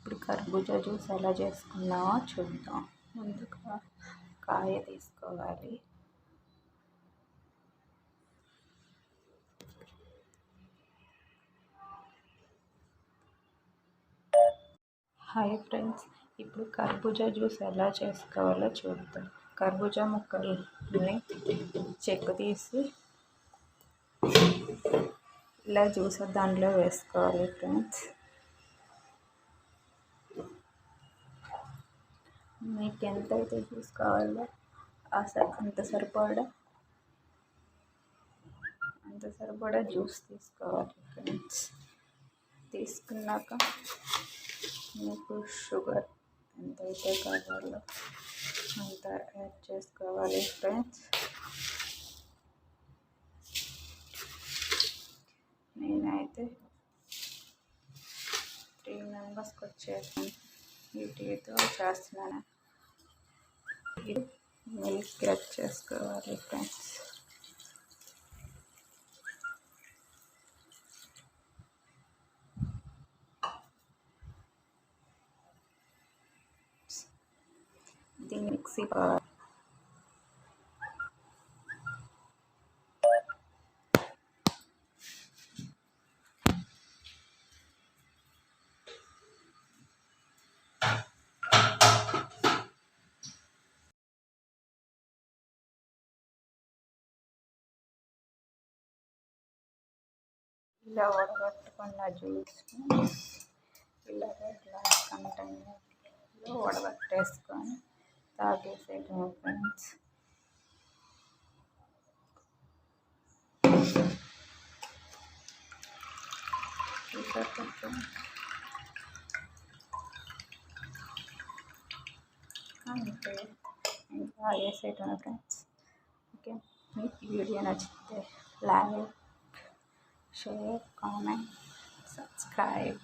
ఇప్పుడు కర్బూజా జ్యూస్ ఎలా చేసుకున్నామో చూద్దాం. ముందుగా కాయ తీసుకోవాలి. హాయ్ ఫ్రెండ్స్, ఇప్పుడు కర్బూజా జ్యూస్ ఎలా చేసుకోవాలో చూద్దాం. కర్బూజా ముక్కల్ని చెక్కు తీసి ఇలా జ్యూస్ దాంట్లో వేసుకోవాలి ఫ్రెండ్స్. మీకు ఎంతైతే జ్యూస్ కావాలో అంత సరిపడా జ్యూస్ తీసుకోవాలి ఫ్రెండ్స్. తీసుకున్నాక మీకు షుగర్ ఎంతైతే కావాలో అంత యాడ్ చేసుకోవాలి ఫ్రెండ్స్. నేనైతే 3 మెంబర్స్కి వచ్చేసాను వీటితో చేస్తున్నాను. ఇది మిల్క్ యాడ్ చేసుకోవాలి ఫ్రెండ్స్. దీన్ని మిక్సీ పట్టాలి. ఇలా వడగట్టుకున్న జ్యూస్ని ఇలాగే గ్లాస్ కంటైనర్లో వడగట్టేసుకొని తాగేసేయడం ఫ్రెండ్స్. అంతే, ఇంకా వేసేయడం ఫ్రెండ్స్. ఓకే, మీకు ఈ వీడియో నచ్చితే లైక్, share, comment, subscribe.